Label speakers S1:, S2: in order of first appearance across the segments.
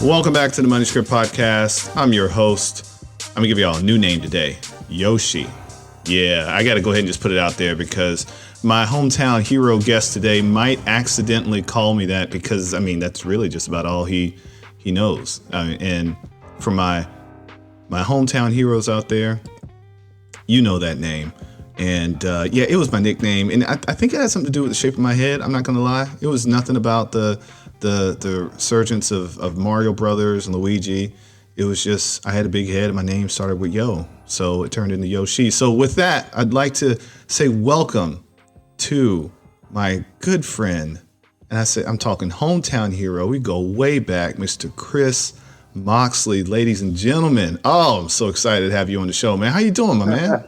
S1: Welcome back to the Money Script Podcast. I'm your host. I'm gonna give y'all a new name today, Yoshi. Yeah, I gotta go ahead and just put it out there because my hometown hero guest today might accidentally call me that because, I mean, that's really just about all he knows. And for my hometown heroes out there, you know that name. And yeah, it was my nickname. And I think it had something to do with the shape of my head. I'm not gonna lie. It was nothing about the resurgence of Mario Brothers and Luigi. It was just, I had a big head and my name started with Yo. So it turned into Yoshi. So with that, I'd like to say welcome to my good friend. And I'm talking hometown hero. We go way back, Mr. Chris Moxley, ladies and gentlemen. Oh, I'm so excited to have you on the show, man. How you doing, my man?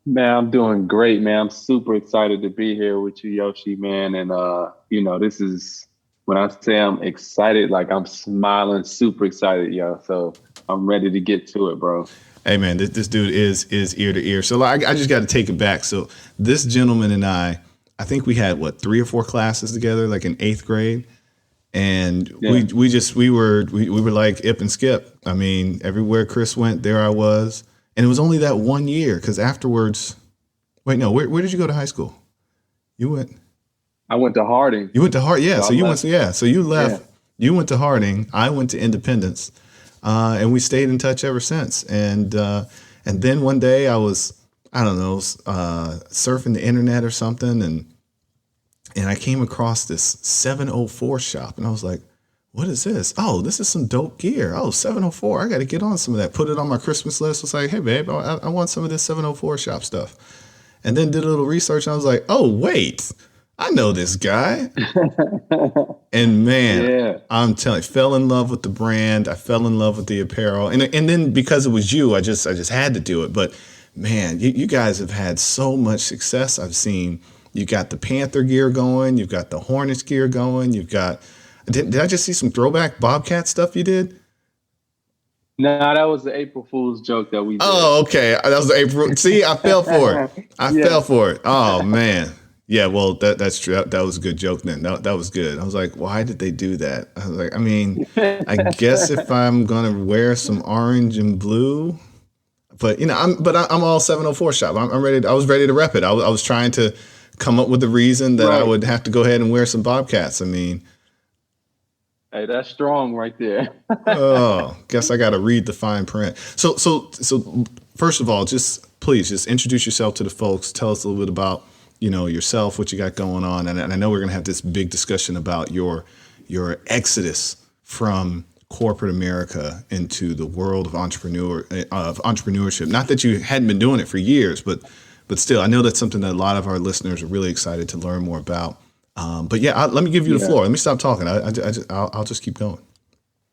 S2: Man, I'm doing great, man. I'm super excited to be here with you, Yoshi, man. And, this is, when I say I'm excited, like I'm smiling, super excited, yo. So I'm ready to get to it, bro.
S1: Hey, man, this dude is ear to ear. So I just got to take it back. So this gentleman and I think we had, 3 or 4 classes together, like in 8th grade. And yeah. we were like Ip and Skip. I mean, everywhere Chris went, there I was. And it was only that 1 year because afterwards, where did you go to high school?
S2: I went to Harding.
S1: You went to Harding, yeah. So you left. So you left. Yeah. You went to Harding. I went to Independence, and we stayed in touch ever since. And then one day I was, surfing the internet or something, and I came across this 704 shop, and I was like, what is this? Oh, this is some dope gear. Oh, 704. I got to get on some of that. Put it on my Christmas list. I was like, hey, babe, I want some of this 704 shop stuff. And then did a little research. And I was like, oh, wait, I know this guy. And man, yeah. I'm telling you, fell in love with the brand. I fell in love with the apparel. And then because it was you, I just had to do it. But man, you guys have had so much success. I've seen you got the Panther gear going. You've got the Hornets gear going. You've got, did I just see some throwback Bobcat stuff you did?
S2: No, that was the April Fool's joke that we did.
S1: Oh, okay. That was the April. See, I fell for it. I fell for it. Oh, man. Yeah, well, that's true. That was a good joke then. That was good. I was like, why did they do that? I was like, I mean, I guess if I'm going to wear some orange and blue, but I'm all 704 shop. I'm ready. I was ready to rep it. I was trying to come up with a reason that right. I would have to go ahead and wear some Bobcats. I mean,
S2: hey, that's strong right there.
S1: Oh, guess I got to read the fine print. So first of all, please introduce yourself to the folks. Tell us a little bit about, yourself, what you got going on. And I know we're going to have this big discussion about your exodus from corporate America into the world of entrepreneurship. Not that you hadn't been doing it for years, but still, I know that's something that a lot of our listeners are really excited to learn more about. But yeah, let me give you the floor. Let me stop talking. I'll just keep going.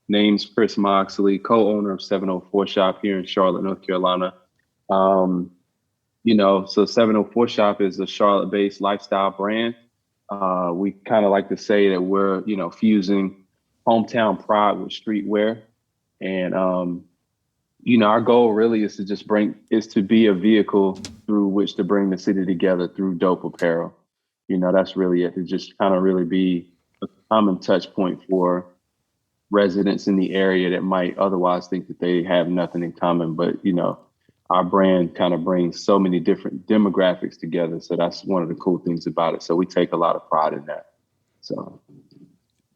S2: Name's Chris Moxley, co-owner of 704 Shop here in Charlotte, North Carolina. So 704 Shop is a Charlotte-based lifestyle brand. We kind of like to say that we're, fusing hometown pride with streetwear. And, our goal really is to be a vehicle through which to bring the city together through dope apparel. That's really it, to just kind of really be a common touch point for residents in the area that might otherwise think that they have nothing in common. But, our brand kind of brings so many different demographics together. So that's one of the cool things about it. So we take a lot of pride in that. So,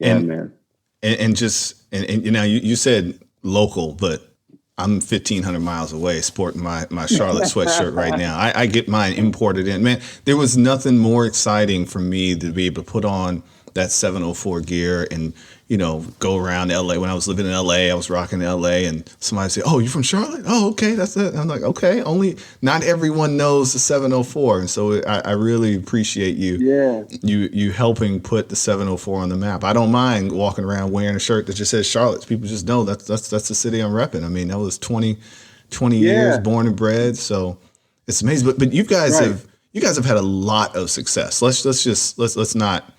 S2: yeah, man.
S1: And you said local, but I'm 1,500 miles away sporting my Charlotte sweatshirt right now. I get mine imported in. Man, there was nothing more exciting for me to be able to put on that 704 gear and, go around LA. When I was living in LA, I was rocking LA and somebody said, oh, you from Charlotte? Oh, okay. That's it. I'm like, okay, not everyone knows the 704. And so I really appreciate you. Yeah. You helping put the 704 on the map. I don't mind walking around wearing a shirt that just says Charlotte. People just know that's the city I'm repping. I mean, that was 20 years born and bred. So it's amazing. But you guys have had a lot of success. Let's not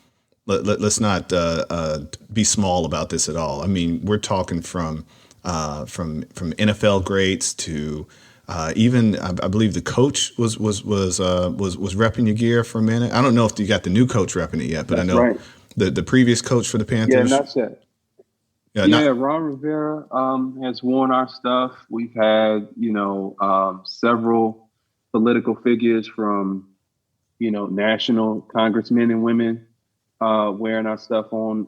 S1: be small about this at all. I mean, we're talking from NFL greats to even I believe the coach was repping your gear for a minute. I don't know if you got the new coach repping it yet, but that's I know the previous coach for the Panthers.
S2: Yeah, not yet.
S1: Yeah,
S2: Yeah,
S1: not
S2: Ron Rivera has worn our stuff. We've had, several political figures from, national congressmen and women wearing our stuff on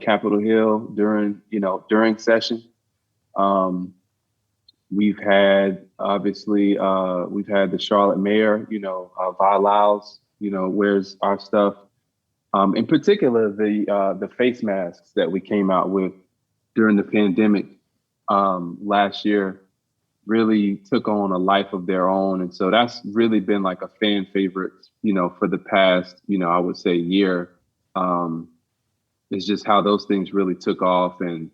S2: Capitol Hill during session. Um, we've had, obviously, we've had the Charlotte mayor, Vi Lyles, wears our stuff. In particular, the face masks that we came out with during the pandemic last year really took on a life of their own. And so that's really been like a fan favorite, for the past, I would say year. Um, it's just how those things really took off and,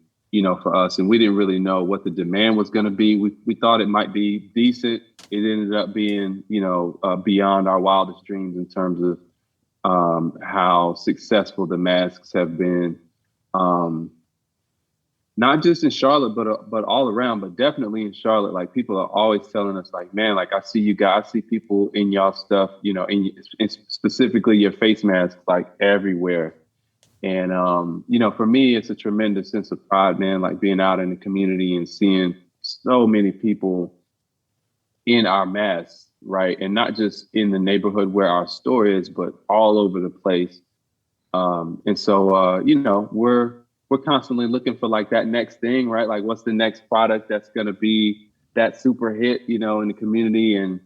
S2: for us. And we didn't really know what the demand was going to be. We thought it might be decent. It ended up being, beyond our wildest dreams in terms of how successful the masks have been. Not just in Charlotte, but all around, but definitely in Charlotte. Like people are always telling us, like, man, like I see you guys, I see people in y'all stuff, in specifically your face masks, like everywhere. And for me, it's a tremendous sense of pride, man. Like being out in the community and seeing so many people in our masks, right, and not just in the neighborhood where our store is, but all over the place. And so, we're constantly looking for like that next thing, right? Like what's the next product that's going to be that super hit, in the community. And,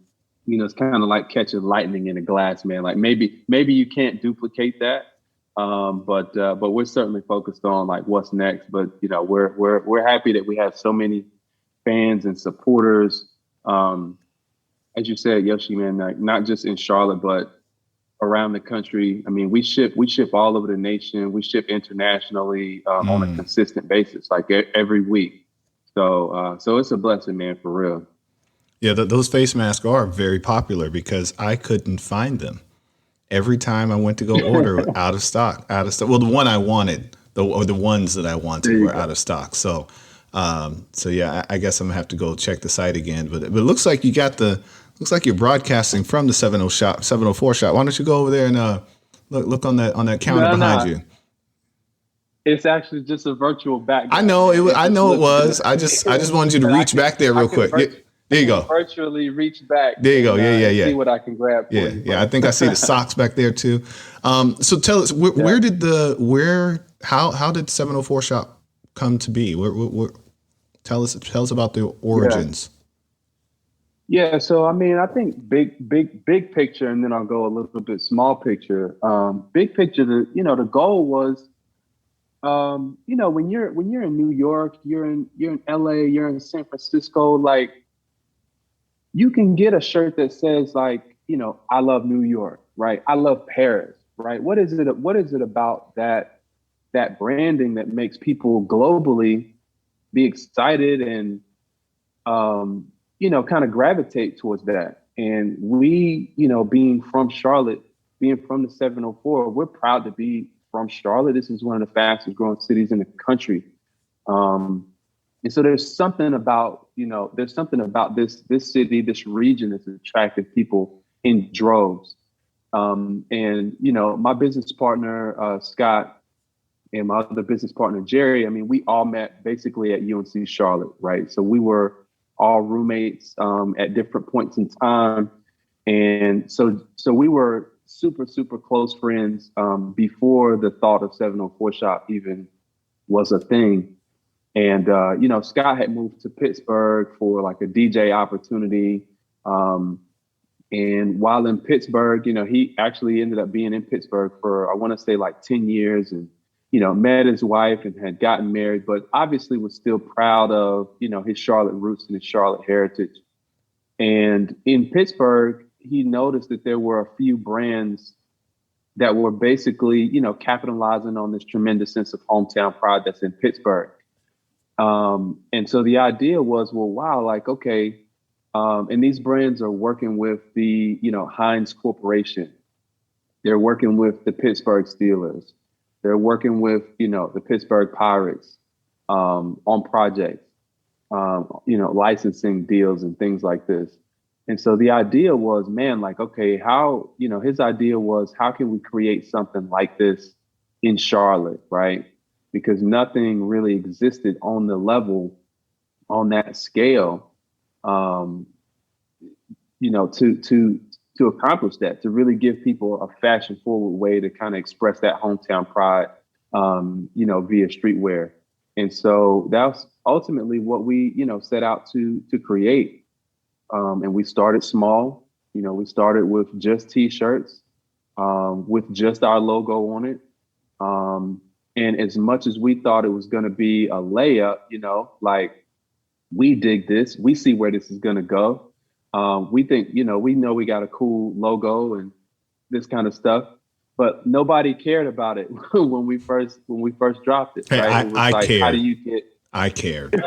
S2: it's kind of like catching lightning in a glass, man. Like maybe you can't duplicate that. But we're certainly focused on like what's next. But, we're happy that we have so many fans and supporters. As you said, Yoshi, man, like not just in Charlotte, but around the country. I mean, we ship all over the nation. We ship internationally on a consistent basis, like every week. So it's a blessing, man, for real.
S1: yeah. Those face masks are very popular because I couldn't find them. Every time I went to go order, out of stock, out of stock. Well, the one I wanted, or the ones that I wanted were out of stock. So, yeah, I guess I'm gonna have to go check the site again. But it looks like looks like you're broadcasting from the 704 shop. Why don't you go over there and look on that counter behind you?
S2: It's actually just a virtual background.
S1: I know it was. I just wanted you to reach back there real quick. There you go.
S2: Virtually reach back.
S1: There you go. Yeah.
S2: See what I can grab for you.
S1: Yeah. I think I see the socks back there too. So tell us, how did 704 shop come to be? Tell us about the origins.
S2: Yeah. So, I mean, I think big picture, and then I'll go a little bit small picture. Big picture, the goal was, when you're in New York, you're in LA, you're in San Francisco, like you can get a shirt that says like, I love New York, right? I love Paris, right? What is it about that branding that makes people globally be excited and, kind of gravitate towards that? And we, being from Charlotte, being from the 704, we're proud to be from Charlotte. This is one of the fastest growing cities in the country. And so there's something about this city, this region that's attracted people in droves. And my business partner, Scott, and my other business partner, Jerry, I mean, we all met basically at UNC Charlotte, right? So we were all roommates at different points in time. And so we were super, super close friends before the thought of 704 Shop even was a thing. And, Scott had moved to Pittsburgh for like a DJ opportunity. And while in Pittsburgh, he actually ended up being in Pittsburgh for, I want to say like 10 years and, met his wife and had gotten married, but obviously was still proud of, his Charlotte roots and his Charlotte heritage. And in Pittsburgh, he noticed that there were a few brands that were basically, capitalizing on this tremendous sense of hometown pride that's in Pittsburgh. And so the idea was, well, wow, like, okay. And these brands are working with the, Heinz Corporation. They're working with the Pittsburgh Steelers. They're working with, the Pittsburgh Pirates on projects, licensing deals and things like this. And so the idea was, man, like, okay, his idea was, how can we create something like this in Charlotte, right? because nothing really existed on the level, on that scale, to accomplish that, to really give people a fashion forward way to kind of express that hometown pride, via streetwear. And so that's ultimately what we, set out to create. And we started small. We started with just T-shirts, with just our logo on it. And as much as we thought it was going to be a layup, like, we dig this, we see where this is going to go. We think, we know we got a cool logo and this kind of stuff, but nobody cared about it when we first dropped it.
S1: Hey,
S2: right? It was
S1: I
S2: like,
S1: cared.
S2: how do you get?
S1: I cared.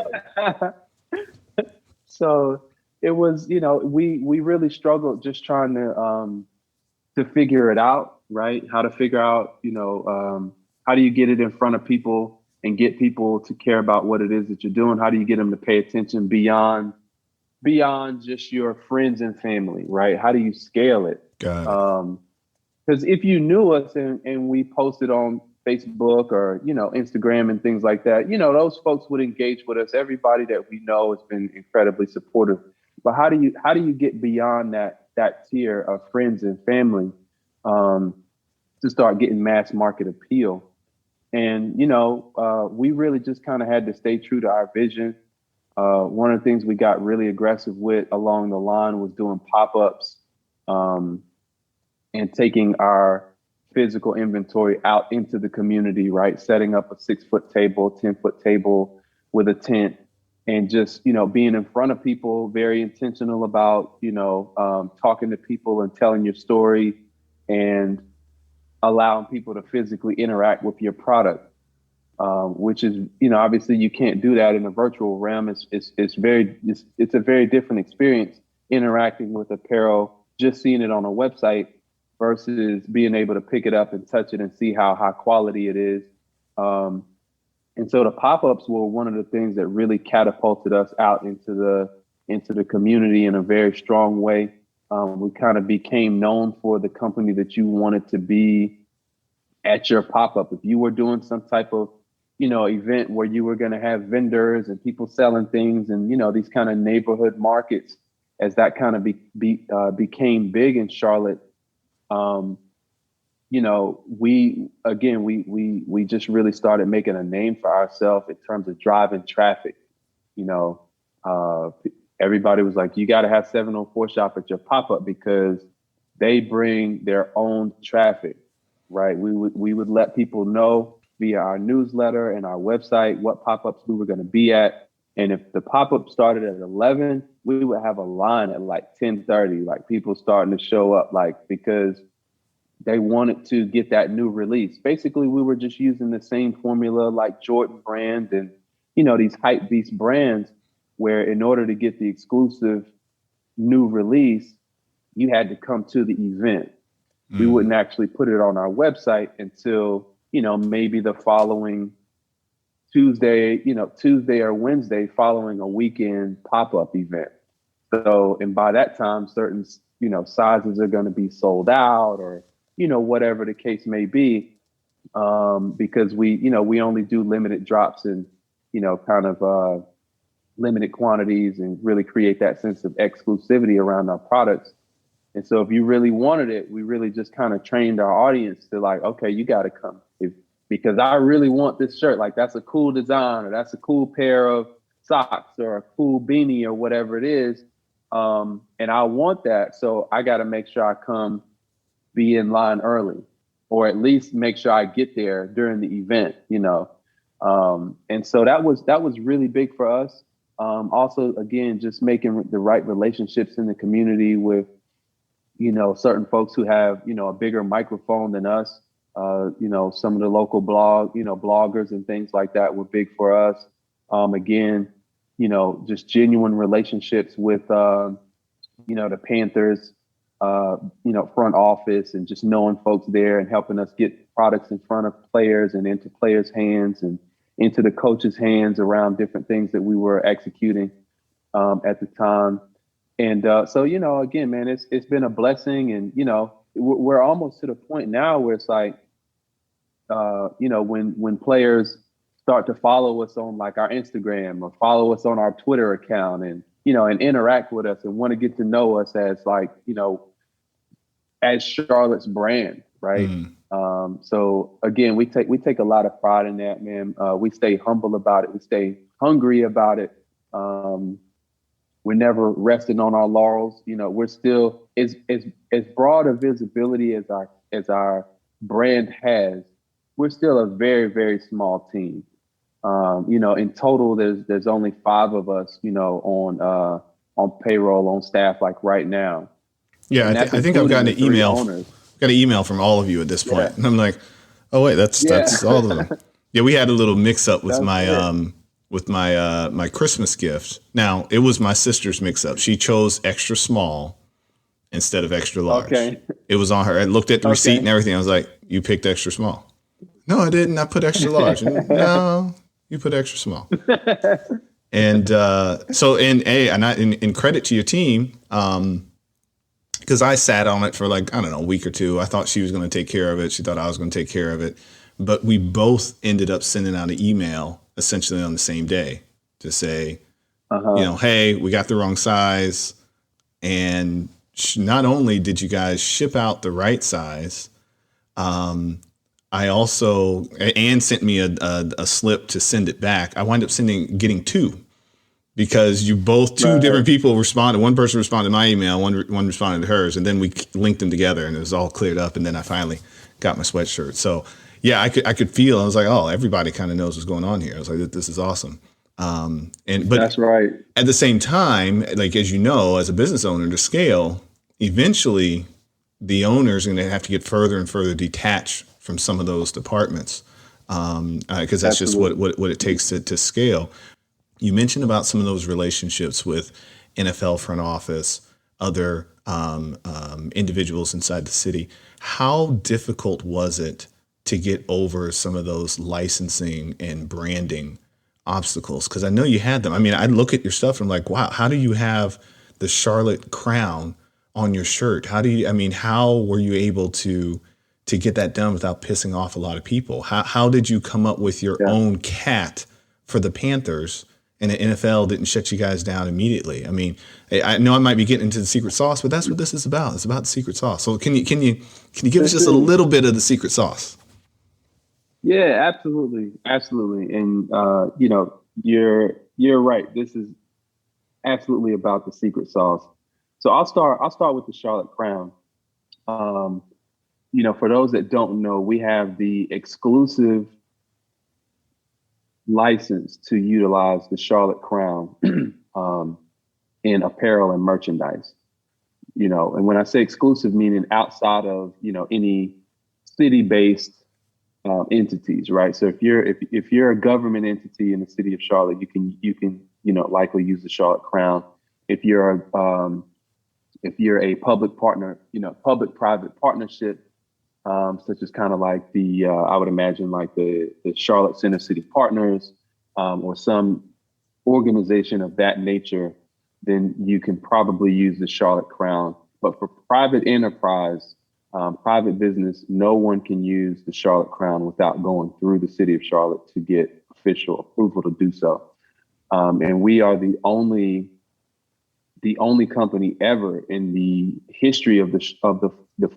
S2: So it was, we really struggled just trying to figure it out, right? How to figure out, how do you get it in front of people and get people to care about what it is that you're doing? How do you get them to pay attention beyond just your friends and family, right? How do you scale it?
S1: Got it.
S2: Because if you knew us and we posted on Facebook or, Instagram and things like that, those folks would engage with us. Everybody that we know has been incredibly supportive. But how do you get beyond that tier of friends and family to start getting mass market appeal? And, we really just kind of had to stay true to our vision. One of the things we got really aggressive with along the line was doing pop-ups, and taking our physical inventory out into the community, right? Setting up a 6-foot table, 10-foot table with a tent, and just, being in front of people, very intentional about, talking to people and telling your story and allowing people to physically interact with your product. Which is, obviously you can't do that in a virtual realm. It's a very different experience interacting with apparel, just seeing it on a website versus being able to pick it up and touch it and see how high quality it is. And so the pop-ups were one of the things that really catapulted us out into the community in a very strong way. We kind of became known for the company that you wanted to be at your pop-up. If you were doing some type of event where you were going to have vendors and people selling things and, these kind of neighborhood markets, as that kind of became big in Charlotte, we just really started making a name for ourselves in terms of driving traffic. Everybody was like, you got to have 704 Shop at your pop-up because they bring their own traffic, right? We would let people know via our newsletter and our website what pop-ups we were going to be at. And if the pop-up started at 11, we would have a line at like 10:30, like people starting to show up, like, because they wanted to get that new release. Basically, we were just using the same formula like Jordan Brand and, these hype beast brands, where in order to get the exclusive new release, you had to come to the event. We wouldn't actually put it on our website until, maybe the following Tuesday or Wednesday following a weekend pop-up event. So, and by that time, certain, sizes are going to be sold out or, whatever the case may be, because we only do limited drops and, limited quantities and really create that sense of exclusivity around our products. And so if you really wanted it, we really just kind of trained our audience to like, okay, you got to come because I really want this shirt. Like, that's a cool design, or that's a cool pair of socks, or a cool beanie, or whatever it is. And I want that. So I got to make sure I come be in line early, or at least make sure I get there during the event, and so that was really big for us. Also, again, just making the right relationships in the community with, certain folks who have, a bigger microphone than us. Some of the local bloggers and things like that were big for us. Again, just genuine relationships with, the Panthers, front office, and just knowing folks there and helping us get products in front of players and into players' hands and into the coaches' hands around different things that we were executing at the time. And so, again, man, it's been a blessing. And, we're almost to the point now where it's like, when players start to follow us on like our Instagram or follow us on our Twitter account and, and interact with us and want to get to know us as like, as Charlotte's brand, right? So again, we take a lot of pride in that, man. We stay humble about it. We stay hungry about it. We're never resting on our laurels. We're still as broad a visibility as our brand has. We're still a very, very small team. In total, there's only 5 of us, on payroll, on staff, like right now.
S1: Yeah, I think I've gotten an email. Got an email from all of you at this point, yeah. And I'm like, oh wait, that's all of them. Yeah, we had a little mix up with my Christmas gift. Now it was my sister's mix up. She chose extra small instead of extra large. Okay. It was on her. I looked at the receipt and everything. I was like, you picked extra small. No, I didn't. I put extra large. No, you put extra small. And so in credit to your team, because I sat on it for like, I don't know, a week or two. I thought she was going to take care of it. She thought I was going to take care of it. But we both ended up sending out an email essentially on the same day to say, hey, we got the wrong size. And not only did you guys ship out the right size, I also, Anne sent me a slip to send it back. I wound up getting 2 because you both, two different people responded. One person responded to my email, one responded to hers, and then we linked them together and it was all cleared up. And then I finally got my sweatshirt. So yeah, I could feel, I was like, oh, everybody kind of knows what's going on here. I was like, this is awesome. But
S2: that's right.
S1: At the same time, like, as you know, as a business owner, to scale, eventually the owner's going to have to get further and further detached from some of those departments, because that's just what it takes to scale. You mentioned about some of those relationships with NFL front office, other individuals inside the city. How difficult was it to get over some of those licensing and branding obstacles? Because I know you had them. I mean, I look at your stuff and I'm like, wow, how do you have the Charlotte crown on your shirt? How were you able to get that done without pissing off a lot of people? How did you come up with your own cat for the Panthers and the NFL didn't shut you guys down immediately? I mean, I know I might be getting into the secret sauce, but that's what this is about. It's about the secret sauce. So can you give us just a little bit of the secret sauce?
S2: Yeah, absolutely. Absolutely. And, you're right. This is absolutely about the secret sauce. So I'll start with the Charlotte crown. For those that don't know, we have the exclusive license to utilize the Charlotte crown in apparel and merchandise. And when I say exclusive, meaning outside of, any city-based entities, right? So if you're a government entity in the city of Charlotte, you can likely use the Charlotte crown. If you're a public partner, public-private partnership, such as kind of like I would imagine like the Charlotte Center City Partners, or some organization of that nature, then you can probably use the Charlotte crown. But for private enterprise, private business, no one can use the Charlotte crown without going through the city of Charlotte to get official approval to do so. And we are the only company ever in the history of the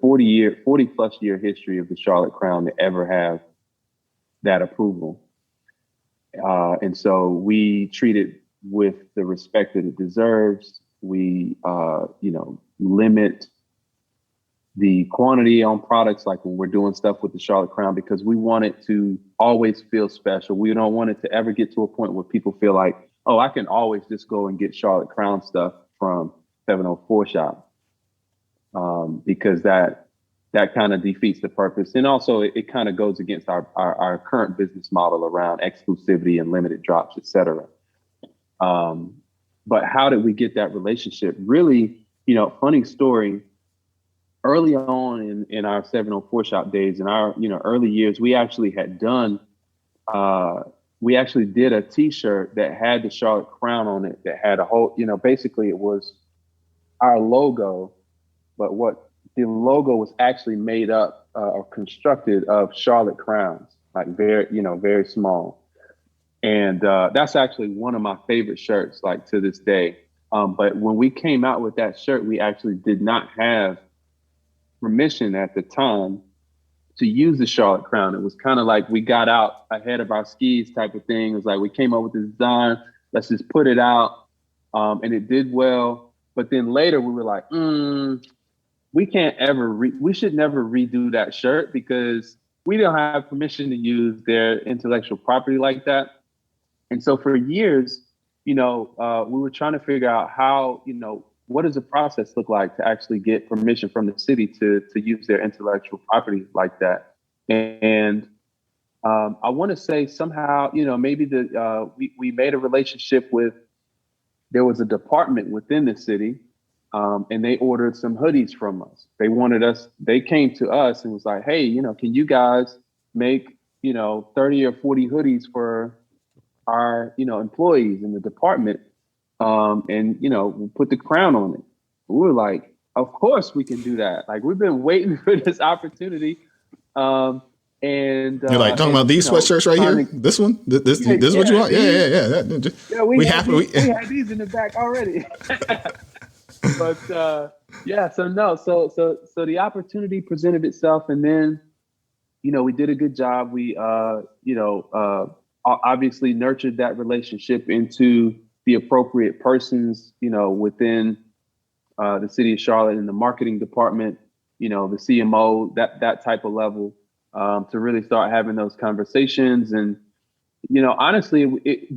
S2: 40 plus year history of the Charlotte crown to ever have that approval. And so we treat it with the respect that it deserves. We, limit the quantity on products, like when we're doing stuff with the Charlotte crown, because we want it to always feel special. We don't want it to ever get to a point where people feel like, oh, I can always just go and get Charlotte crown stuff from 704 Shop, because that kind of defeats the purpose. And also it kind of goes against our current business model around exclusivity and limited drops, et cetera. But how did we get that relationship? Really, funny story. Early on in our 704 Shop days, in our early years, we actually had done, we actually did a T-shirt that had the Charlotte crown on it, that had a whole, basically it was our logo, but what the logo was actually made up or constructed of Charlotte crowns, like very small. And that's actually one of my favorite shirts, like to this day. But when we came out with that shirt, we actually did not have permission at the time to use the Charlotte Crown. It was kind of like we got out ahead of our skis type of thing. It was like we came up with this design, let's just put it out. And it did well. But then later we were like, we can't ever, we should never redo that shirt because we don't have permission to use their intellectual property like that. And so for years, we were trying to figure out how, what does the process look like to actually get permission from the city to use their intellectual property like that? And I want to say somehow, maybe we made a relationship with, there was a department within the city, and they ordered some hoodies from us. They came to us and was like, hey, can you guys make, 30 or 40 hoodies for our, employees in the department? And, we'll put the crown on it. We were like, of course we can do that. Like, we've been waiting for this opportunity. And
S1: you're like talking about these sweatshirts right here. This one, this is what you want. Yeah.
S2: We had these in the back already. But so the opportunity presented itself, and then we did a good job. We obviously nurtured that relationship into the appropriate persons, within the city of Charlotte in the marketing department, the CMO, that type of level. To really start having those conversations. And, honestly,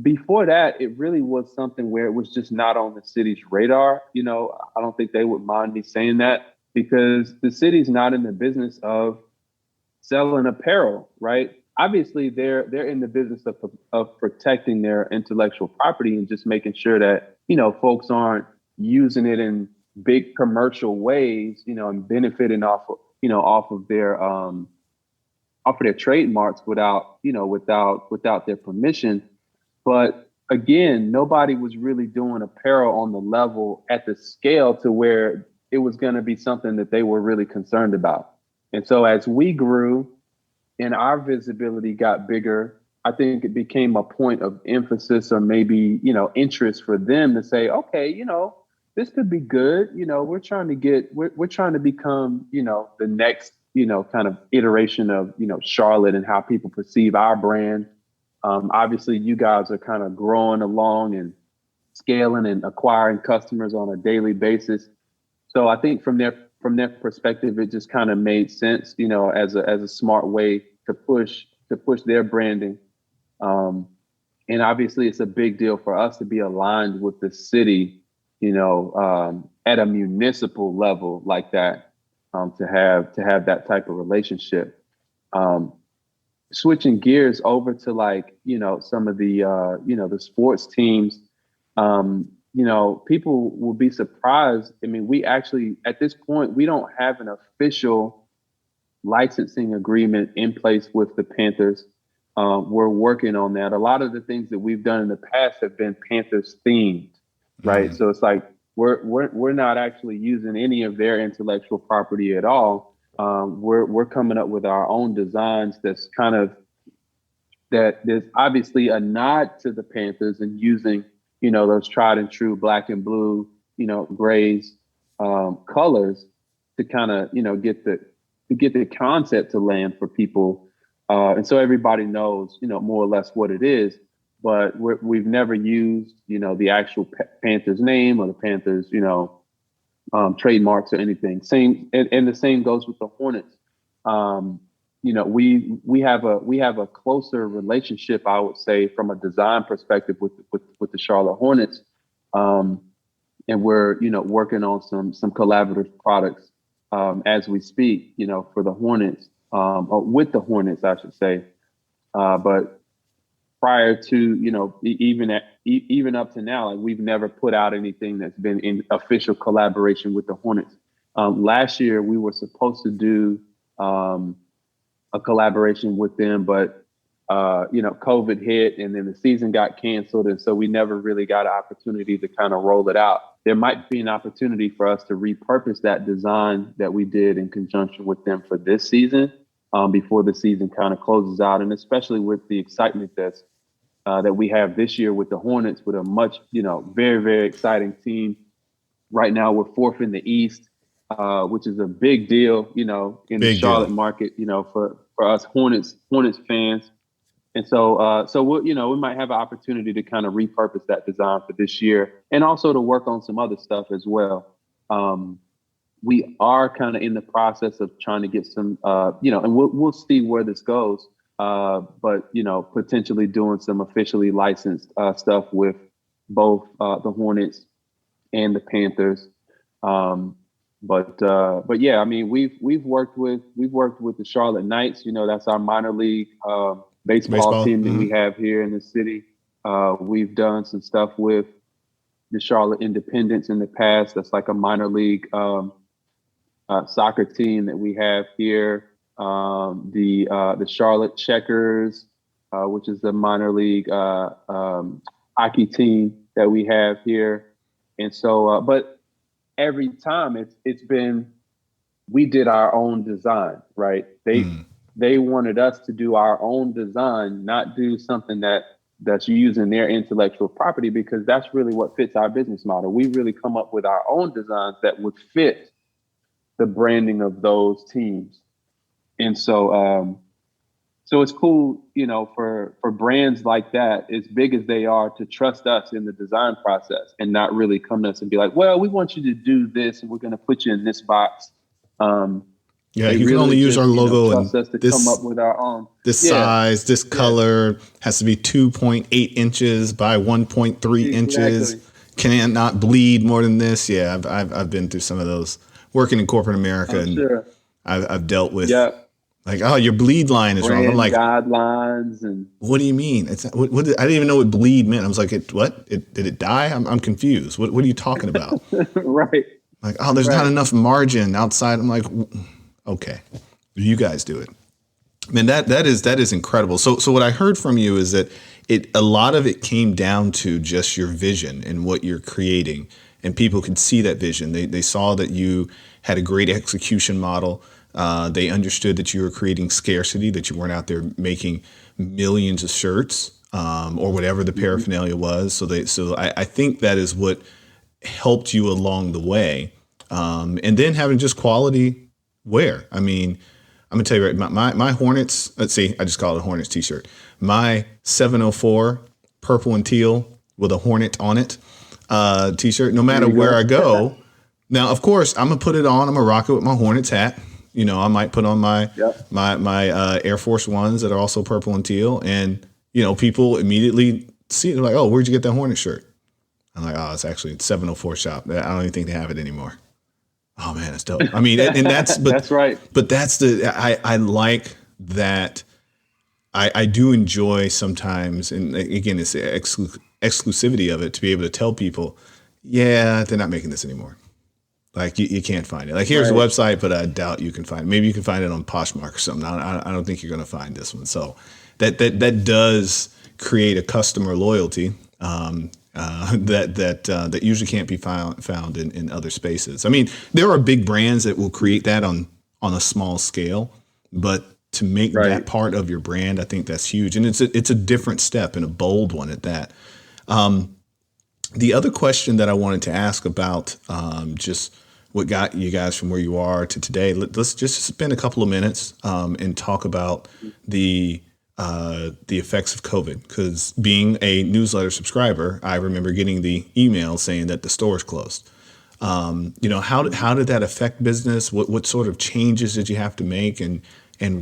S2: before that, it really was something where it was just not on the city's radar. I don't think they would mind me saying that because the city's not in the business of selling apparel, right? Obviously, they're in the business of protecting their intellectual property and just making sure that, folks aren't using it in big commercial ways, and benefiting off of their trademarks without their permission. But again, nobody was really doing apparel on the level at the scale to where it was going to be something that they were really concerned about. And so as we grew and our visibility got bigger, I think it became a point of emphasis or maybe, interest for them to say, okay, this could be good. We're trying to become, the next kind of iteration of, Charlotte and how people perceive our brand. Obviously, you guys are kind of growing along and scaling and acquiring customers on a daily basis. So I think from their perspective, it just kind of made sense, as a smart way to push their branding. And obviously, it's a big deal for us to be aligned with the city, at a municipal level like that. To have that type of relationship. Switching gears over to some of the the sports teams, people will be surprised. I mean, we actually at this point we don't have an official licensing agreement in place with the Panthers. We're working on that. A lot of the things that we've done in the past have been Panthers themed, right? So it's like we're not actually using any of their intellectual property at all. We're coming up with our own designs that there's obviously a nod to the Panthers and using, those tried and true black and blue, grays, colors to kind of, get the concept to land for people. And so everybody knows, more or less what it is. But we've never used, the actual Panthers name or the Panthers, trademarks or anything. And the same goes with the Hornets. We have a closer relationship, I would say, from a design perspective with the Charlotte Hornets, and we're working on some collaborative products as we speak. For the Hornets, or with the Hornets, I should say, but. Prior to, even up to now, like we've never put out anything that's been in official collaboration with the Hornets. Last year, we were supposed to do a collaboration with them, but, COVID hit and then the season got canceled. And so we never really got an opportunity to kind of roll it out. There might be an opportunity for us to repurpose that design that we did in conjunction with them for this season. Before the season kind of closes out, and especially with the excitement that's that we have this year with the Hornets, with a much, very, very exciting team. Right now, we're fourth in the East, which is a big deal, in the
S1: Big
S2: Charlotte
S1: deal.
S2: market, for us Hornets fans. And so we might have an opportunity to kind of repurpose that design for this year, and also to work on some other stuff as well. We are kind of in the process of trying to get some, and we'll see where this goes. But potentially doing some officially licensed stuff with both the Hornets and the Panthers. But yeah, I mean, we've worked with the Charlotte Knights. That's our minor league baseball team that we have here in the city. We've done some stuff with the Charlotte Independents in the past. That's like a minor league soccer team that we have here. The Charlotte Checkers, which is the minor league hockey team that we have here. And so, but every time it's been, we did our own design, right? They wanted us to do our own design, not do something that's using their intellectual property, because that's really what fits our business model. We really come up with our own designs that would fit the branding of those teams. And so, so it's cool, for brands like that, as big as they are, to trust us in the design process and not really come to us and be like, well, we want you to do this and we're going to put you in this box.
S1: Yeah, you can only use our logo
S2: trust
S1: and
S2: us to
S1: this,
S2: come up with our own.
S1: this size, this color has to be 2.8 inches by 1.3 inches. Can not bleed more than this. Yeah, I've been through some of those working in corporate America, and I've dealt with like, oh, your bleed line is wrong. I'm like,
S2: guidelines and
S1: what do you mean? It's what I didn't even know what bleed meant. I was like, did it die? I'm confused. What are you talking about?
S2: Right.
S1: Like, oh, there's not enough margin outside. I'm like, okay, you guys do it. Man, that is incredible. So what I heard from you is that a lot of it came down to just your vision and what you're creating, and people could see that vision. They saw that you had a great execution model. They understood that you were creating scarcity, that you weren't out there making millions of shirts or whatever the paraphernalia was. So I think that is what helped you along the way. And then having just quality wear. I mean, I'm gonna tell you right, my Hornets, let's see, I just call it a Hornets t-shirt. My 704 purple and teal with a Hornet on it t-shirt, no matter where I go. Now, of course, I'm gonna put it on. I'm gonna rock it with my Hornets hat. I might put on my Air Force Ones that are also purple and teal, and people immediately see it. They're like, "Oh, where'd you get that Hornet shirt?" I'm like, "Oh, it's actually 704 shop. I don't even think they have it anymore." Oh man, that's dope. I mean, and that's
S2: that's right.
S1: But that's I like that. I do enjoy sometimes, and again, it's the exclusivity of it, to be able to tell people, yeah, they're not making this anymore. Like you can't find it. Like here's the website, but I doubt you can find it. Maybe you can find it on Poshmark or something. I don't think you're going to find this one. So that does create a customer loyalty that usually can't be found in other spaces. I mean, there are big brands that will create that on a small scale, but to make that part of your brand, I think that's huge, and it's a different step and a bold one at that. The other question that I wanted to ask about just what got you guys from where you are to today. Let's just spend a couple of minutes and talk about the effects of COVID. Because being a newsletter subscriber, I remember getting the email saying that the store is closed. How did that affect business? What sort of changes did you have to make, and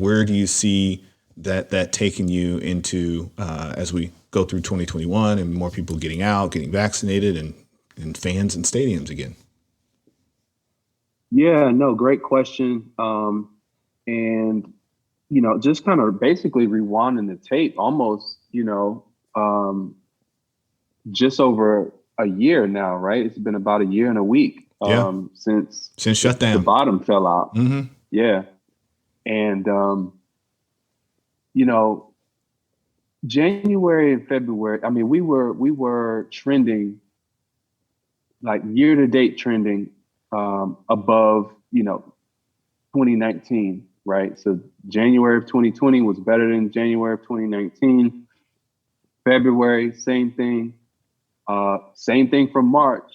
S1: where do you see that taking you into as we go through 2021 and more people getting out, getting vaccinated, and fans in stadiums again?
S2: Yeah, no, great question. And, just kind of basically rewinding the tape almost, just over a year now, right? It's been about a year and a week since
S1: shutdown.
S2: The bottom fell out.
S1: Mm-hmm.
S2: Yeah. And, January and February, I mean, we were trending, like year to date trending above, 2019, right? So January of 2020 was better than January of 2019. February, same thing. Same thing from March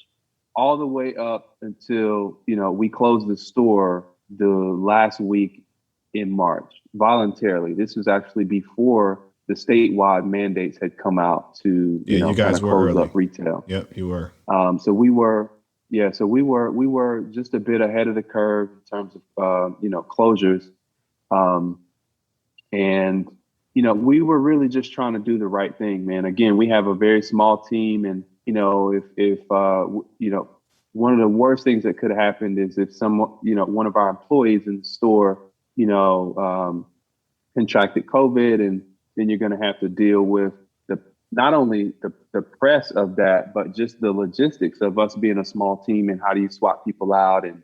S2: all the way up until, we closed the store the last week in March voluntarily. This was actually before the statewide mandates had come out to,
S1: Yeah, you guys
S2: kind of
S1: were
S2: close
S1: early.
S2: up retail.
S1: Yep, you were.
S2: So we were, we were just a bit ahead of the curve in terms of, closures. And, we were really just trying to do the right thing, man. Again, we have a very small team, and, if one of the worst things that could have happened is if someone, one of our employees in the store, contracted COVID, and then you're going to have to deal with not only the press of that, but just the logistics of us being a small team and how do you swap people out and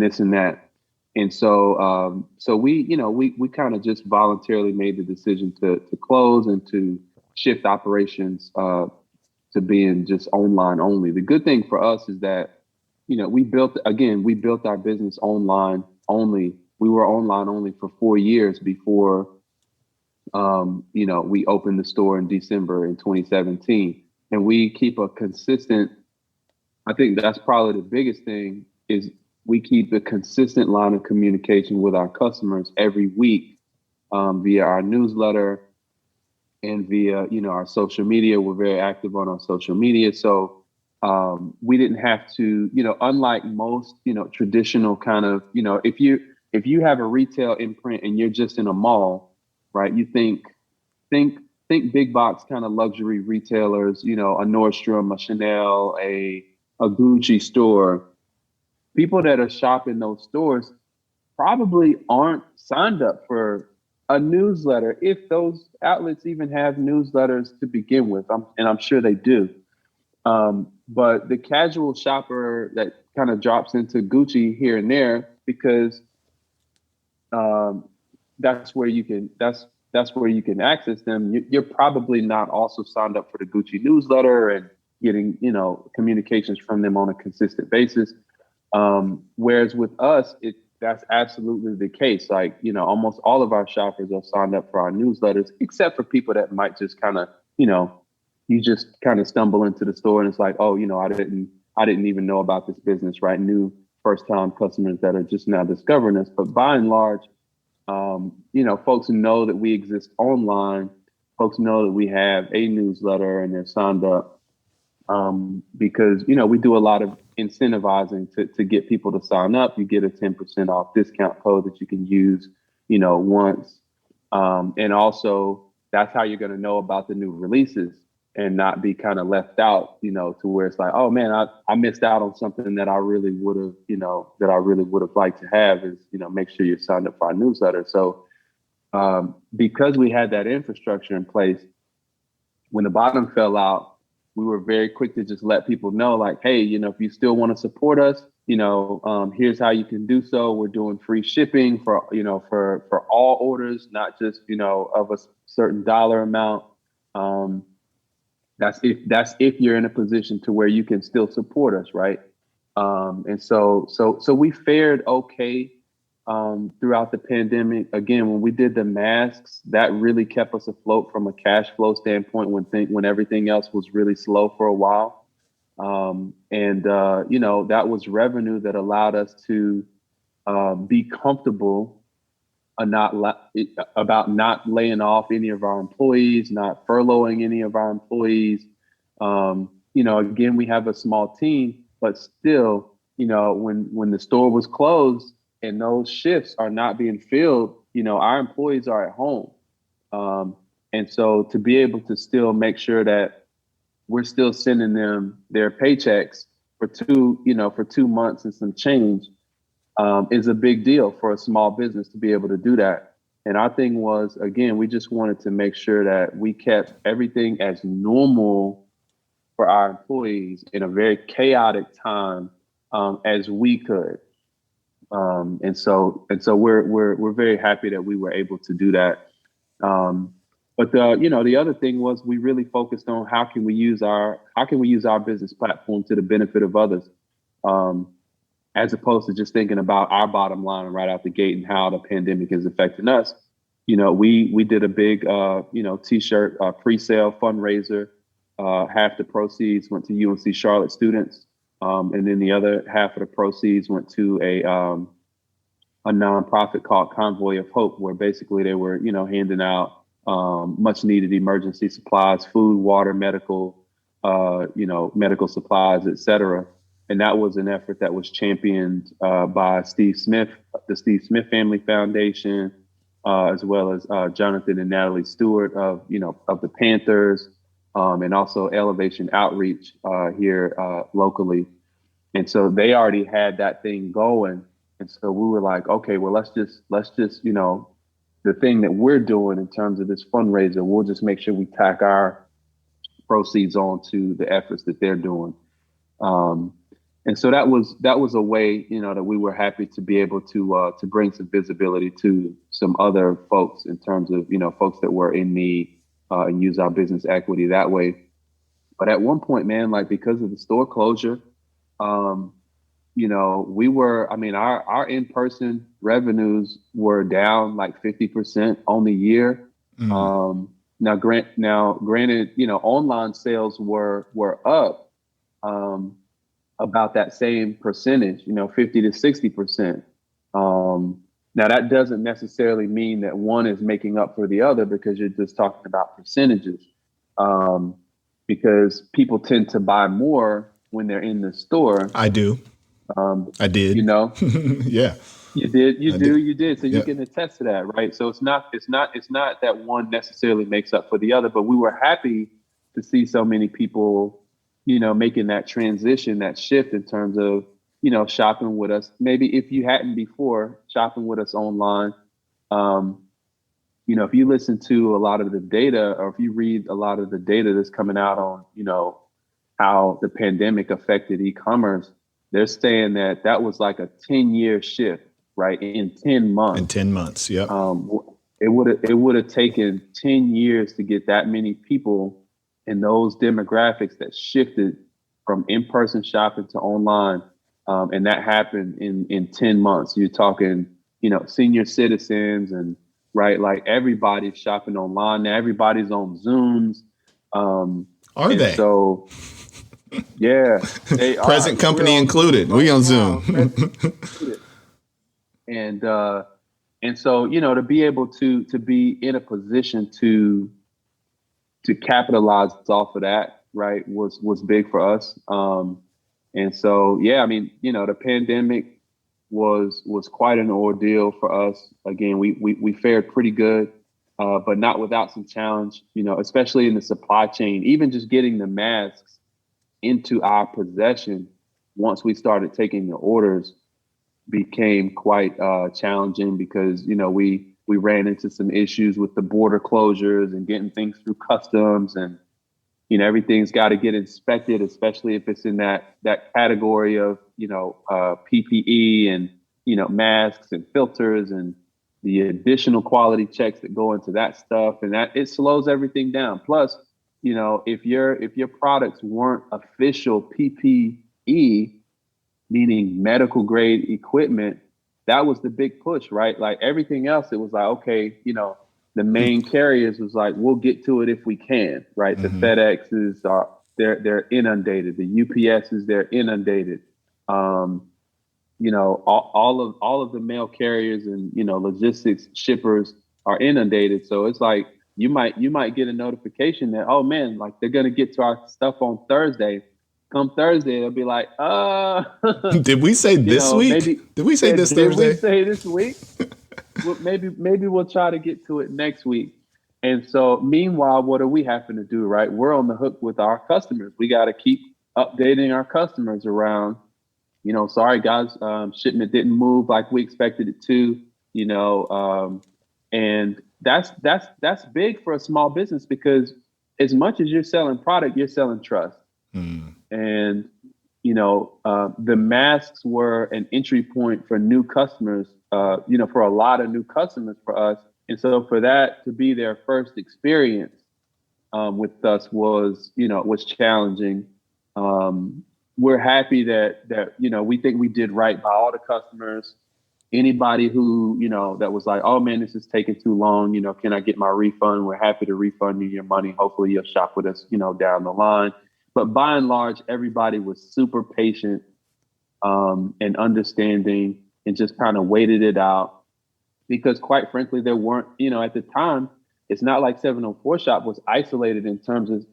S2: this and that. And so we kind of just voluntarily made the decision to close and to shift operations to being just online only. The good thing for us is that, we built our business online only. We were online only for 4 years before, we opened the store in December in 2017. And we keep a consistent, I think that's probably the biggest thing, is we keep a consistent line of communication with our customers every week via our newsletter and via, our social media. We're very active on our social media. So we didn't have to, unlike most, traditional kind of, if you have a retail imprint and you're just in a mall, right? You think big box kind of luxury retailers, a Nordstrom, a Chanel, a Gucci store. People that are shopping those stores probably aren't signed up for a newsletter, if those outlets even have newsletters to begin with. And I'm sure they do. But the casual shopper that kind of drops into Gucci here and there, because that's where you can access them. You're probably not also signed up for the Gucci newsletter and getting, communications from them on a consistent basis. Whereas with us, that's absolutely the case. Like, almost all of our shoppers are signed up for our newsletters, except for people that might just kind of, you just kind of stumble into the store and it's like, oh, I didn't even know about this business, right? New first time customers that are just now discovering us. But by and large, folks know that we exist online. Folks know that we have a newsletter and they're signed up. Because, we do a lot of incentivizing to get people to sign up. You get a 10% off discount code that you can use, once. And also that's how you're going to know about the new releases and not be kind of left out, to where it's like, oh man, I missed out on something that I really would have, liked to have, is, make sure you're signed up for our newsletter. So, because we had that infrastructure in place, when the bottom fell out, we were very quick to just let people know, like, hey, if you still want to support us, here's how you can do so. We're doing free shipping for all orders, not just, of a certain dollar amount. That's if you're in a position to where you can still support us, right? And so we fared okay throughout the pandemic. Again, when we did the masks, that really kept us afloat from a cash flow standpoint when everything else was really slow for a while. That was revenue that allowed us to be comfortable about not laying off any of our employees, not furloughing any of our employees. Again, we have a small team, but still, when the store was closed, and those shifts are not being filled, our employees are at home. And so to be able to still make sure that we're still sending them their paychecks for 2 months and some change is a big deal for a small business to be able to do that. And our thing was, again, we just wanted to make sure that we kept everything as normal for our employees in a very chaotic time as we could. And so we're very happy that we were able to do that. But the other thing was, we really focused on how can we use our business platform to the benefit of others, as opposed to just thinking about our bottom line right out the gate and how the pandemic is affecting us. we did a big, T-shirt pre-sale fundraiser. Half the proceeds went to UNC Charlotte students, and then the other half of the proceeds went to a nonprofit called Convoy of Hope, where basically they were, handing out much needed emergency supplies, food, water, medical supplies, et cetera. And that was an effort that was championed by Steve Smith, the Steve Smith Family Foundation, as well as Jonathan and Natalie Stewart of the Panthers, and also Elevation Outreach here locally. And so they already had that thing going. And so we were like, okay, well, let's just, the thing that we're doing in terms of this fundraiser, we'll just make sure we tack our proceeds on to the efforts that they're doing. And so that was a way, that we were happy to be able to bring some visibility to some other folks in terms of, folks that were in need and use our business equity that way. But at one point, man, like because of the store closure, we were, our in-person revenues were down like 50% on the year. Mm. Now, granted, online sales were up about that same percentage, 50 to 60%. Now, that doesn't necessarily mean that one is making up for the other because you're just talking about percentages. Because people tend to buy more when they're in the store.
S1: I do. I did. Yeah.
S2: You did. So you can attest to that, right? So it's not that one necessarily makes up for the other, but we were happy to see so many people, making that transition, that shift in terms of, shopping with us. Maybe if you hadn't before, shopping with us online. If you listen to a lot of the data, or if you read a lot of the data that's coming out on, how the pandemic affected e-commerce, they're saying that was like a 10-year shift, right? In 10 months.
S1: In 10 months, yep.
S2: It would have taken 10 years to get that many people in those demographics that shifted from in-person shopping to online. And that happened in 10 months. You're talking, senior citizens and right, like everybody's shopping online now. Everybody's on Zooms.
S1: Are they?
S2: So, yeah, they
S1: present
S2: are.
S1: company included. We on Zoom.
S2: And so, to be able to be in a position to capitalize off of that, right, was big for us. And so, yeah, the pandemic was quite an ordeal for us. Again, we fared pretty good, but not without some challenge, especially in the supply chain, even just getting the masks into our possession once we started taking the orders became quite challenging because, we ran into some issues with the border closures and getting things through customs, and everything's got to get inspected, especially if it's in that category of, PPE and, masks and filters and the additional quality checks that go into that stuff. And that it slows everything down. Plus, if your products weren't official PPE, meaning medical grade equipment, that was the big push, right? Like everything else, it was like, okay, the main carriers was like, we'll get to it if we can, right? Mm-hmm. The FedExes they're inundated. The UPSs, they're inundated. All of the mail carriers and, logistics shippers are inundated. So it's like, you might get a notification that, oh man, like they're going to get to our stuff on Thursday. Come Thursday, they'll be like,
S1: did we say this week?
S2: Maybe,
S1: did we say this Thursday?
S2: Did we say this week? Well, maybe we'll try to get to it next week. And so meanwhile, what are we having to do, right? We're on the hook with our customers. We got to keep updating our customers around, sorry guys, shipment didn't move like we expected it to, and that's big for a small business because as much as you're selling product, you're selling trust. Mm. And, the masks were an entry point for new customers, for a lot of new customers for us. And so for that to be their first experience with us was challenging. We're happy that we think we did right by all the customers. anybody who, that was like, oh man, this is taking too long. Can I get my refund? We're happy to refund you your money. Hopefully you'll shop with us, down the line. But by and large, everybody was super patient and understanding and just kind of waited it out because quite frankly, there weren't, at the time, it's not like 704 Shop was isolated in terms of,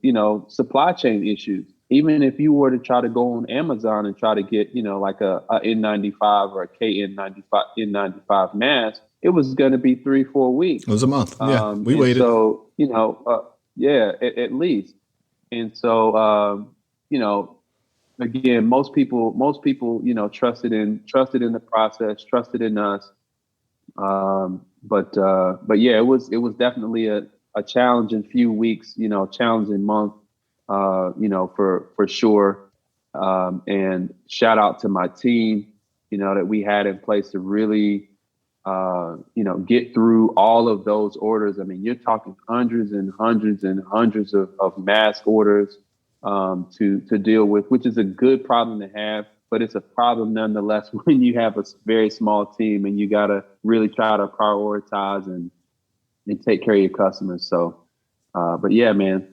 S2: supply chain issues. Even if you were to try to go on Amazon and try to get, like a N95 or a N95 mask, it was going to be 3-4 weeks.
S1: It was a month. Yeah, we waited.
S2: So, at least. And so, again, most people, trusted in the process, trusted in us. But yeah, it was definitely a challenging few weeks, challenging month, for sure. And shout out to my team, that we had in place to really, get through all of those orders. I mean, you're talking hundreds and hundreds and hundreds of mask orders to deal with, which is a good problem to have. But it's a problem nonetheless when you have a very small team and you got to really try to prioritize and take care of your customers. So, but yeah, man,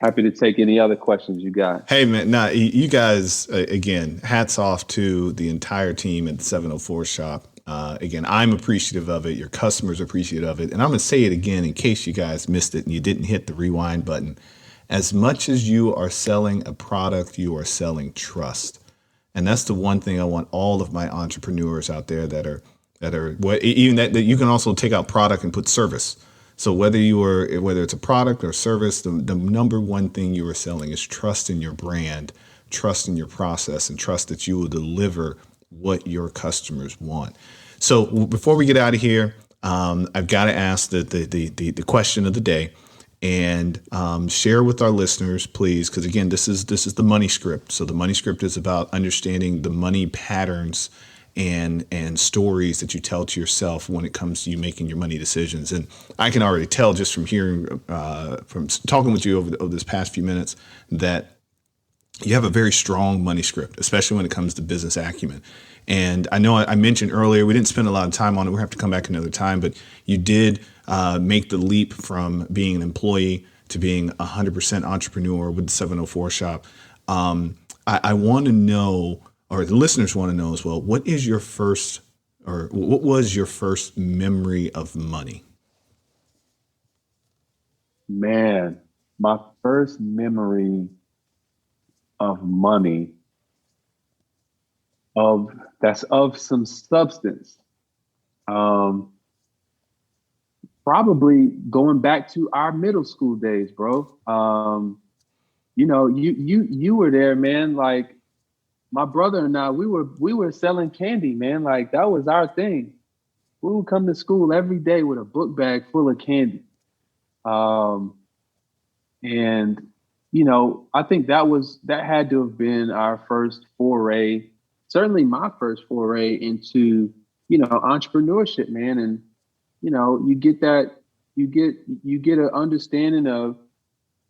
S2: happy to take any other questions you got.
S1: Hey, man, you guys, again, hats off to the entire team at the 704 Shop. Again, I'm appreciative of it. Your customers are appreciative of it. And I'm going to say it again in case you guys missed it and you didn't hit the rewind button. As much as you are selling a product, you are selling trust. And that's the one thing I want all of my entrepreneurs out there that are even that you can also take out product and put service. So whether it's a product or service, the number one thing you are selling is trust in your brand, trust in your process, and trust that you will deliver what your customers want. So before we get out of here, I've got to ask the question of the day. And share with our listeners, please, because again, this is the money script. So the money script is about understanding the money patterns and stories that you tell to yourself when it comes to you making your money decisions. And I can already tell just from hearing, from talking with you over this past few minutes, that you have a very strong money script, especially when it comes to business acumen. And I know I mentioned earlier, we didn't spend a lot of time on it. We'll have to come back another time, but you did make the leap from being an employee to being 100% entrepreneur with the 704 Shop. I want to know, or the listeners want to know as well, what was your first memory of money?
S2: Man, my first memory of money that's of some substance. Probably going back to our middle school days, bro. You were there, man. Like my brother and I, we were selling candy, man. Like that was our thing. We would come to school every day with a book bag full of candy. And I think that had to have been our first foray, certainly my first foray into, entrepreneurship, man. And, you get an understanding of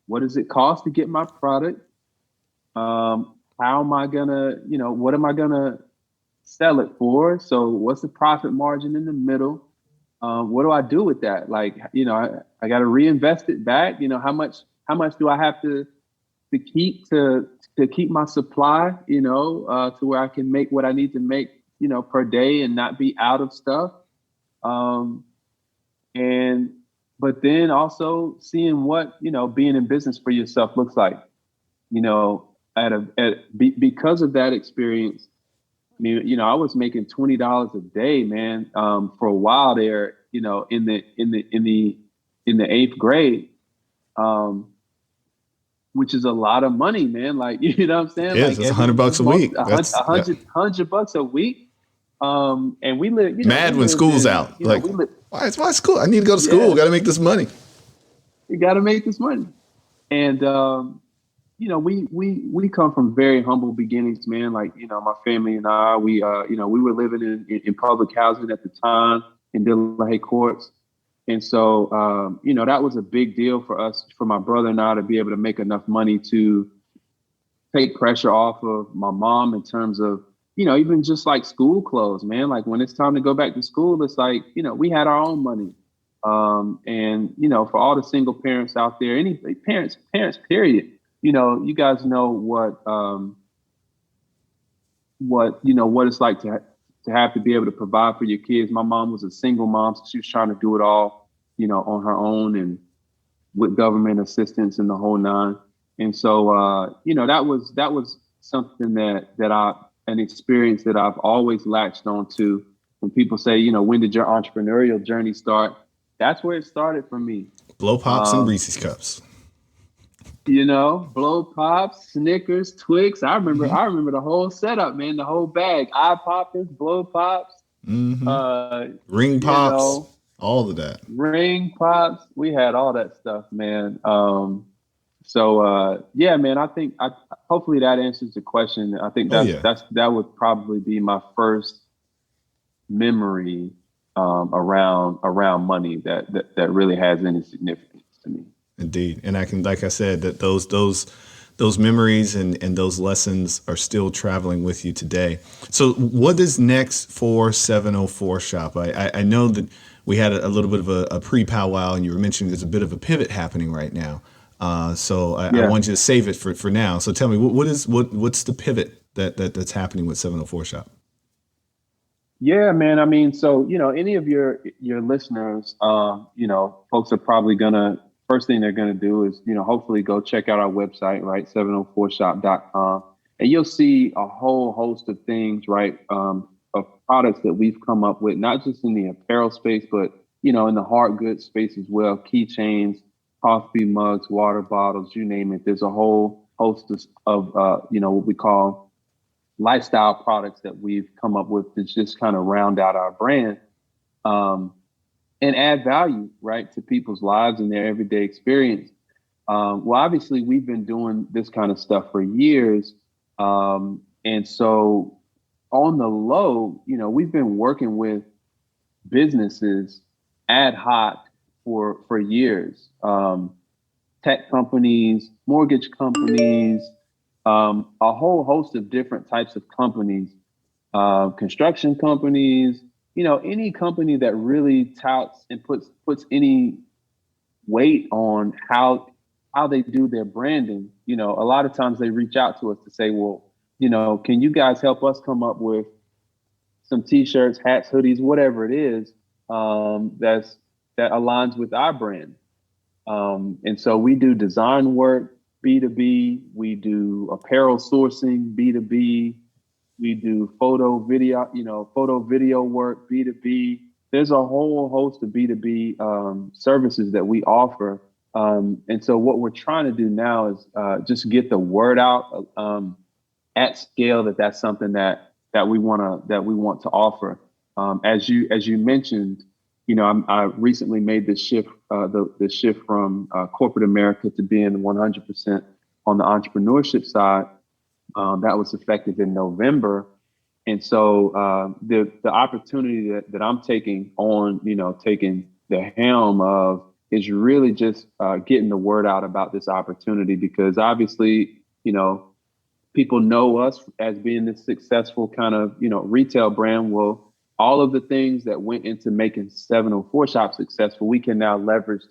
S2: what does it cost to get my product? How am I gonna, what am I gonna sell it for? So what's the profit margin in the middle? What do I do with that? Like, I got to reinvest it back. How much do I have to keep my supply, to where I can make what I need to make, per day and not be out of stuff. But then also seeing what, being in business for yourself looks like, because of that experience. I mean, I was making $20 a day, man, for a while there, in the 8th grade, which is a lot of money, man. Like, you know what I'm saying?
S1: Yes,
S2: like
S1: it's $100 a week.
S2: That's $100 a week. And we live,
S1: mad when school's out. Like, why is my school? I need to go to school. Got to make this money.
S2: You got to make this money. And, we come from very humble beginnings, man. Like, my family and I, we were living in public housing at the time in Delaware Courts. And so, that was a big deal for us, for my brother and I, to be able to make enough money to take pressure off of my mom in terms of, even just like school clothes, man. Like when it's time to go back to school, it's like, we had our own money. And for all the single parents out there, any parents, period, you guys know what it's like to have to be able to provide for your kids. My mom was a single mom, so she was trying to do it all, on her own and with government assistance and the whole nine. And so, that was something an experience that I've always latched onto. When people say, when did your entrepreneurial journey start? That's where it started for me.
S1: Blow pops and Reese's cups.
S2: Blow pops, Snickers, Twix. I remember the whole setup, man. The whole bag. Eye poppers, blow pops,
S1: ring pops, all of that.
S2: Ring pops. We had all that stuff, man. Yeah, man. I think hopefully that answers the question. I think that would probably be my first memory around money that really has any significance to me.
S1: Indeed. And I can, like I said, that those memories and those lessons are still traveling with you today. So what is next for 704 Shop? I know that we had a little bit of a pre-powwow, and you were mentioning there's a bit of a pivot happening right now. So I want you to save it for now. So tell me, what's the pivot that's happening with 704 Shop?
S2: Yeah, man. I mean, so, any of your listeners, folks are probably first thing they're going to do is, hopefully go check out our website, right? 704shop.com. And you'll see a whole host of things, right? Of products that we've come up with, not just in the apparel space, but, in the hard goods space as well. Keychains, coffee mugs, water bottles, you name it. There's a whole host of what we call lifestyle products that we've come up with to just kind of round out our brand and add value, right, to people's lives and their everyday experience. Well, obviously, we've been doing this kind of stuff for years. And so on the low, we've been working with businesses ad hoc for years. Tech companies, mortgage companies, a whole host of different types of companies, construction companies, any company that really touts and puts any weight on how they do their branding. A lot of times they reach out to us to say, well, can you guys help us come up with some T-shirts, hats, hoodies, whatever it is, that aligns with our brand. And so we do design work, B2B, we do apparel sourcing, B2B, we do photo video work, B2B. There's a whole host of B2B services that we offer. And so what we're trying to do now is just get the word out at scale that's something that we want to offer. As you mentioned, I recently made this shift, the shift from corporate America to being 100% on the entrepreneurship side. That was effective in November. And so the opportunity that I'm taking on, taking the helm of is really just getting the word out about this opportunity, because obviously, people know us as being this successful kind of, retail brand. Well, all of the things that went into making 704 Shop successful, we can now leverage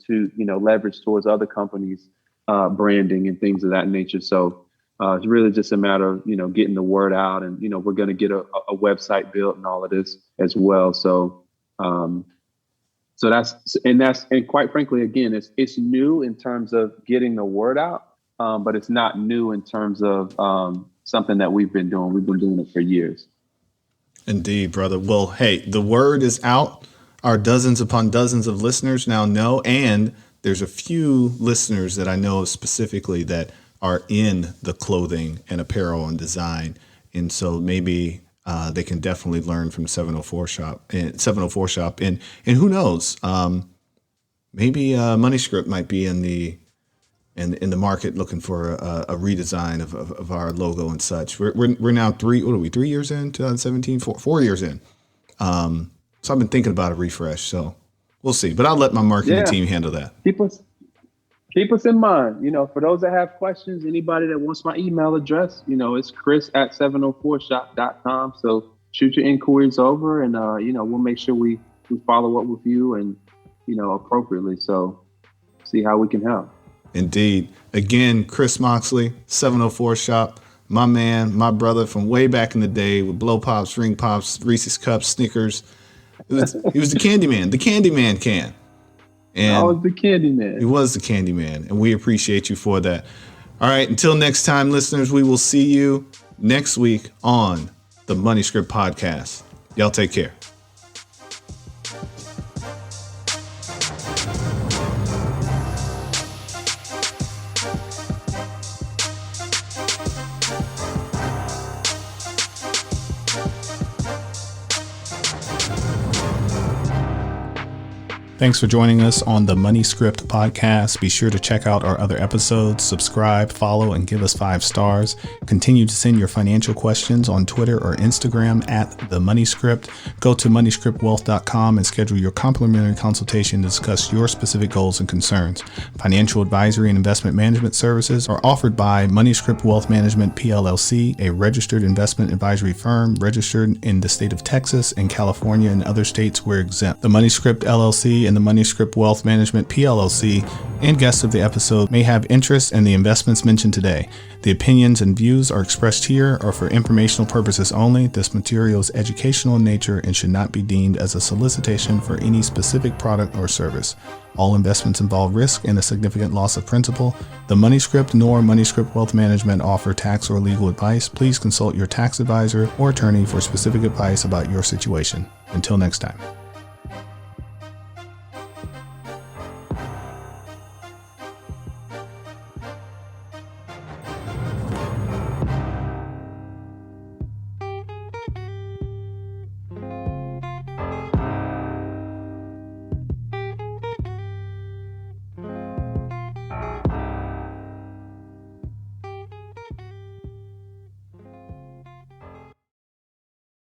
S2: towards other companies' branding and things of that nature. So it's really just a matter of, getting the word out, and, we're going to get a website built and all of this as well. So, and quite frankly, again, it's new in terms of getting the word out, but it's not new in terms of something that we've been doing. We've been doing it for years.
S1: Indeed, brother. Well, hey, the word is out. Our dozens upon dozens of listeners now know, and there's a few listeners that I know specifically that are in the clothing and apparel and design. And so maybe they can definitely learn from 704 Shop and who knows, maybe Money Script might be in the market looking for a redesign of our logo and such. We're now 3 years in, 2017, 4 years in. So I've been thinking about a refresh, so we'll see, but I'll let my marketing team handle that.
S2: keep us in mind. For those that have questions, anybody that wants my email address, it's chris@704shop.com. So shoot your inquiries over, and we'll make sure we follow up with you and appropriately. So see how we can help.
S1: Indeed. Again, Chris Moxley, 704 Shop, my man, my brother from way back in the day with blow pops, ring pops, Reese's cups, Snickers. He was the Candyman, the Candyman can. And
S2: I was the Candyman.
S1: He was the Candyman, and we appreciate you for that. All right, until next time, listeners, we will see you next week on the Money Script Podcast. Y'all take care. Thanks for joining us on the Money Script Podcast. Be sure to check out our other episodes, subscribe, follow, and give us 5 stars. Continue to send your financial questions on Twitter or Instagram at the Money Script. Go to moneyscriptwealth.com and schedule your complimentary consultation to discuss your specific goals and concerns. Financial advisory and investment management services are offered by Money Script Wealth Management PLLC, a registered investment advisory firm registered in the state of Texas and California and other states where exempt. The Money Script LLC and the Money Script Wealth Management PLLC and guests of the episode may have interest in the investments mentioned today. The opinions and views are expressed here are for informational purposes only. This material is educational in nature and should not be deemed as a solicitation for any specific product or service. All investments involve risk and a significant loss of principal. The Money Script nor Money Script Wealth Management offer tax or legal advice. Please consult your tax advisor or attorney for specific advice about your situation. Until next time.